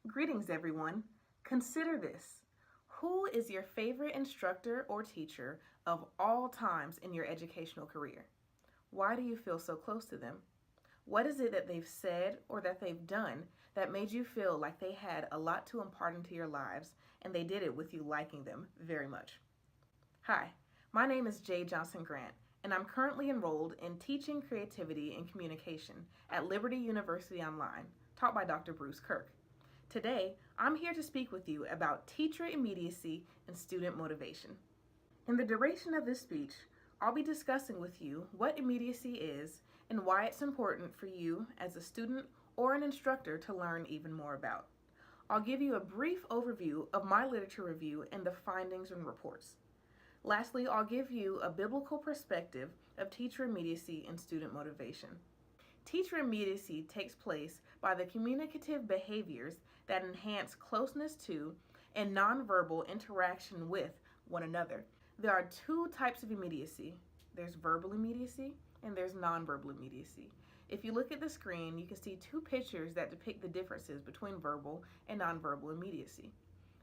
Greetings, everyone. Consider this. Who is your favorite instructor or teacher of all times in your educational career? Why do you feel so close to them? What is it that they've said or that they've done that made you feel like they had a lot to impart into your lives and they did it with you liking them very much? Hi, my name is Jay Johnson Grant, and I'm currently enrolled in Teaching Creativity and Communication at Liberty University Online, taught by Dr. Bruce Kirk. Today, I'm here to speak with you about teacher immediacy and student motivation. In the duration of this speech, I'll be discussing with you what immediacy is and why it's important for you as a student or an instructor to learn even more about. I'll give you a brief overview of my literature review and the findings and reports. Lastly, I'll give you a biblical perspective of teacher immediacy and student motivation. Teacher immediacy takes place by the communicative behaviors that enhance closeness to and nonverbal interaction with one another. There are two types of immediacy. There's verbal immediacy and there's nonverbal immediacy. If you look at the screen, you can see two pictures that depict the differences between verbal and nonverbal immediacy.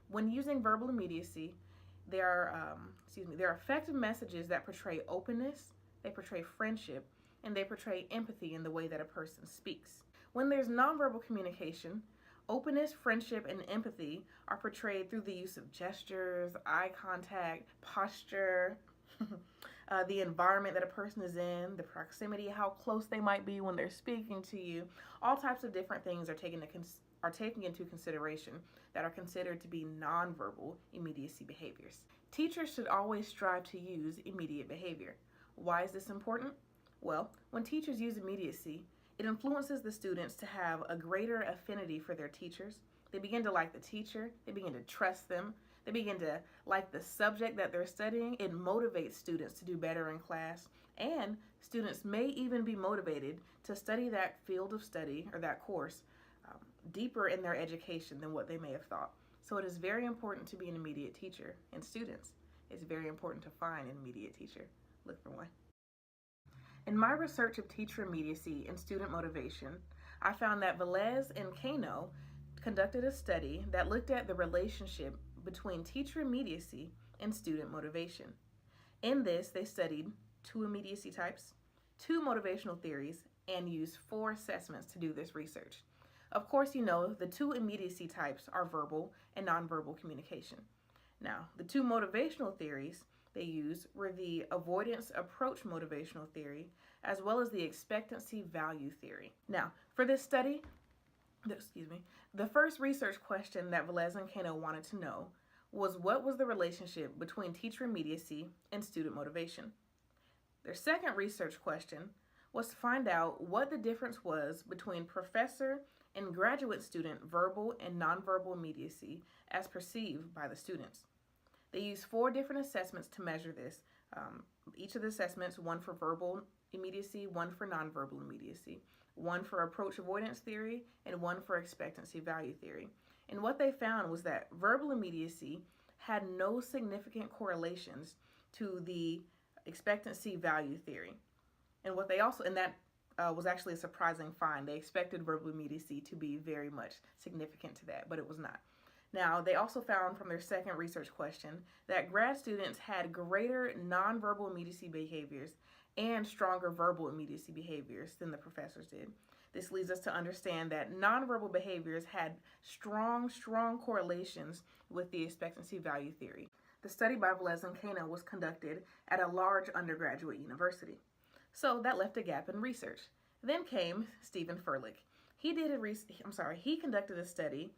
When using verbal immediacy, there are effective messages that portray openness, they portray friendship, and they portray empathy in the way that a person speaks. When there's nonverbal communication, openness, friendship, and empathy are portrayed through the use of gestures, eye contact, posture, the environment that a person is in, the proximity, how close they might be when they're speaking to you. All types of different things are taken into consideration that are considered to be nonverbal immediacy behaviors. Teachers should always strive to use immediate behavior. Why is this important? Well, when teachers use immediacy, it influences the students to have a greater affinity for their teachers. They begin to like the teacher, they begin to trust them, they begin to like the subject that they're studying. It motivates students to do better in class, and students may even be motivated to study that field of study or that course deeper in their education than what they may have thought. So it is very important to be an immediate teacher, and students, it's very important to find an immediate teacher. Look for one. In my research of teacher immediacy and student motivation, I found that Velez and Kano conducted a study that looked at the relationship between teacher immediacy and student motivation. In this, they studied two immediacy types, two motivational theories, and used 4 assessments to do this research. Of course, you know the two immediacy types are verbal and nonverbal communication. Now, the two motivational theories they used were the avoidance approach motivational theory, as well as the expectancy value theory. Now, for this study, the first research question that Velez and Kano wanted to know was what was the relationship between teacher immediacy and student motivation. Their second research question was to find out what the difference was between professor and graduate student verbal and nonverbal immediacy as perceived by the students. They used 4 different assessments to measure this. Each of the assessments, one for verbal immediacy, one for nonverbal immediacy, one for approach avoidance theory, and one for expectancy value theory. And what they found was that verbal immediacy had no significant correlations to the expectancy value theory. And that was actually a surprising find. They expected verbal immediacy to be very much significant to that, but it was not. Now, they also found from their second research question that grad students had greater nonverbal immediacy behaviors and stronger verbal immediacy behaviors than the professors did. This leads us to understand that nonverbal behaviors had strong correlations with the expectancy value theory. The study by Velez and Kano was conducted at a large undergraduate university. So that left a gap in research. Then came Stephen Furlick. He conducted a study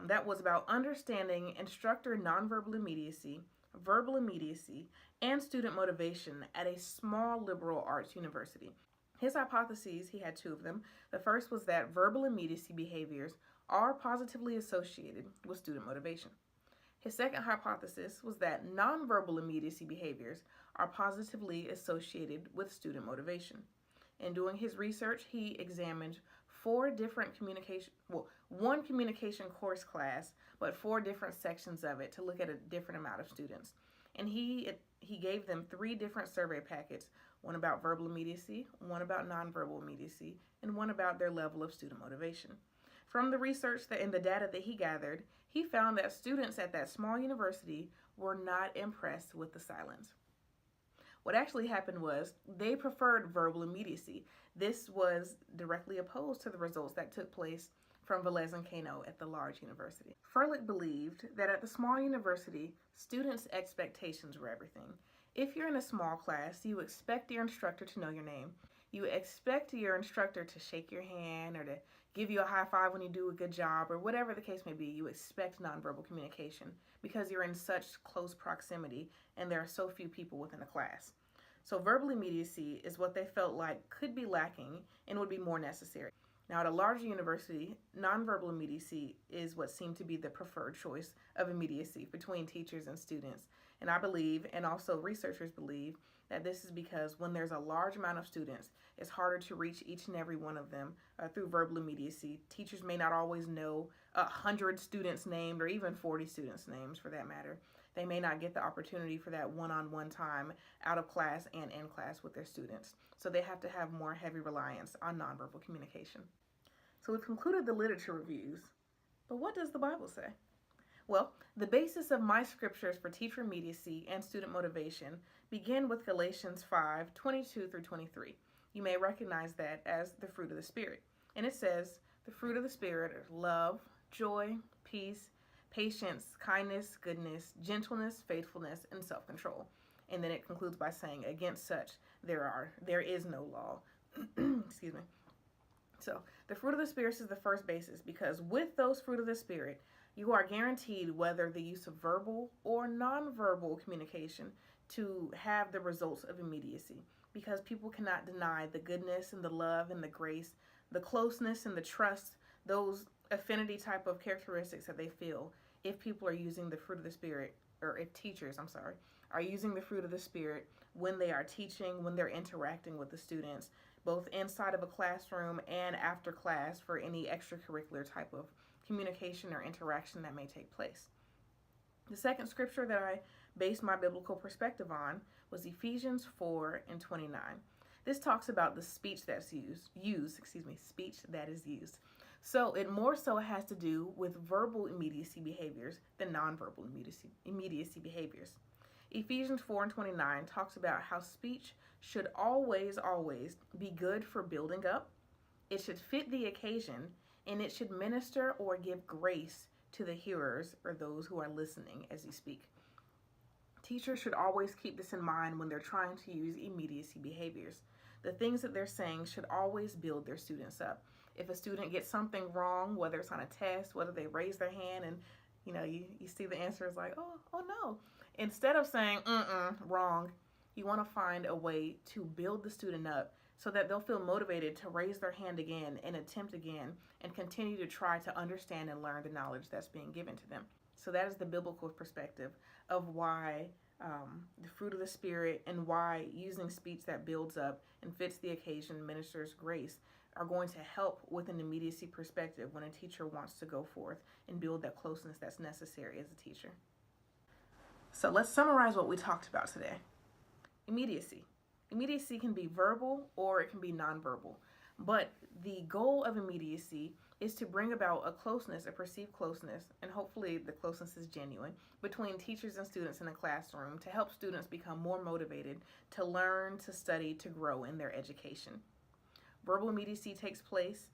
that was about understanding instructor nonverbal immediacy, verbal immediacy, and student motivation at a small liberal arts university. His hypotheses, he had 2 of them. The first was that verbal immediacy behaviors are positively associated with student motivation. His second hypothesis was that nonverbal immediacy behaviors are positively associated with student motivation. In doing his research, he examined 4 different one communication course class, but 4 different sections of it to look at a different amount of students. And he gave them 3 different survey packets, one about verbal immediacy, one about nonverbal immediacy, and one about their level of student motivation. From the research and the data that he gathered, he found that students at that small university were not impressed with the silence. What actually happened was they preferred verbal immediacy. This was directly opposed to the results that took place from Velez and Kano at the large university. Furlick believed that at the small university, students' expectations were everything. If you're in a small class, you expect your instructor to know your name. You expect your instructor to shake your hand or to give you a high five when you do a good job, or whatever the case may be. You expect nonverbal communication because you're in such close proximity and there are so few people within a class. So verbal immediacy is what they felt like could be lacking and would be more necessary. Now, at a larger university, nonverbal immediacy is what seemed to be the preferred choice of immediacy between teachers and students. And I believe, and also researchers believe, that this is because when there's a large amount of students, it's harder to reach each and every one of them through verbal immediacy. Teachers may not always know 100 students named, or even 40 students names for that matter. They may not get the opportunity for that one-on-one time out of class and in class with their students. So they have to have more heavy reliance on nonverbal communication. So we've concluded the literature reviews, but what does the Bible say? Well, the basis of my scriptures for teacher immediacy and student motivation begin with Galatians 5:22 through 23. You may recognize that as the fruit of the Spirit. And it says, the fruit of the Spirit are love, joy, peace, patience, kindness, goodness, gentleness, faithfulness, and self-control. And then it concludes by saying, against such there is no law. Excuse me. So the fruit of the Spirit is the first basis, because with those fruit of the Spirit, you are guaranteed, whether the use of verbal or nonverbal communication, to have the results of immediacy, because people cannot deny the goodness and the love and the grace, the closeness and the trust, those affinity type of characteristics that they feel if people are using the fruit of the Spirit, or if teachers, are using the fruit of the Spirit when they are teaching, when they're interacting with the students, both inside of a classroom and after class for any extracurricular type of communication or interaction that may take place. The second scripture that I based my biblical perspective on was Ephesians 4:29. This talks about the speech that's speech that is used. So it more so has to do with verbal immediacy behaviors than nonverbal immediacy behaviors. Ephesians 4:29 talks about how speech should always be good for building up. It should fit the occasion, and it should minister or give grace to the hearers or those who are listening as you speak. Teachers should always keep this in mind when they're trying to use immediacy behaviors. The things that they're saying should always build their students up. If a student gets something wrong, whether it's on a test, whether they raise their hand and you see the answer is like, oh no. Instead of saying, wrong, you want to find a way to build the student up so that they'll feel motivated to raise their hand again and attempt again and continue to try to understand and learn the knowledge that's being given to them. So that is the biblical perspective of why the fruit of the Spirit and why using speech that builds up and fits the occasion, ministers grace, are going to help with an immediacy perspective when a teacher wants to go forth and build that closeness that's necessary as a teacher. So let's summarize what we talked about today. Immediacy. Immediacy can be verbal or it can be nonverbal. But the goal of immediacy is to bring about a closeness, a perceived closeness, and hopefully the closeness is genuine, between teachers and students in a classroom to help students become more motivated to learn, to study, to grow in their education. Verbal immediacy takes place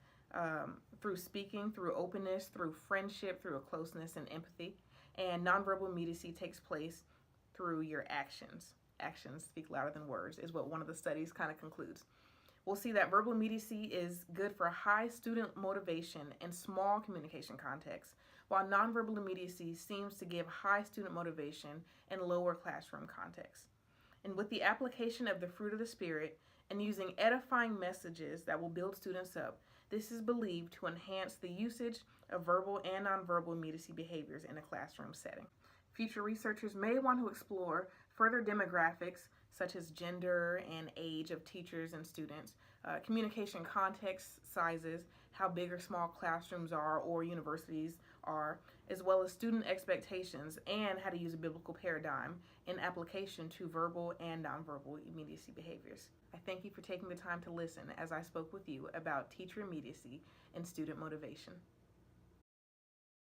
through speaking, through openness, through friendship, through a closeness and empathy. And nonverbal immediacy takes place through your actions. Actions speak louder than words is what one of the studies kind of concludes. We'll see that verbal immediacy is good for high student motivation and small communication contexts, while nonverbal immediacy seems to give high student motivation and lower classroom contexts. And with the application of the fruit of the Spirit and using edifying messages that will build students up, this is believed to enhance the usage of verbal and nonverbal immediacy behaviors in a classroom setting. Future researchers may want to explore further demographics such as gender and age of teachers and students, communication context sizes, how big or small classrooms are or universities are, as well as student expectations and how to use a biblical paradigm in application to verbal and nonverbal immediacy behaviors. I thank you for taking the time to listen as I spoke with you about teacher immediacy and student motivation.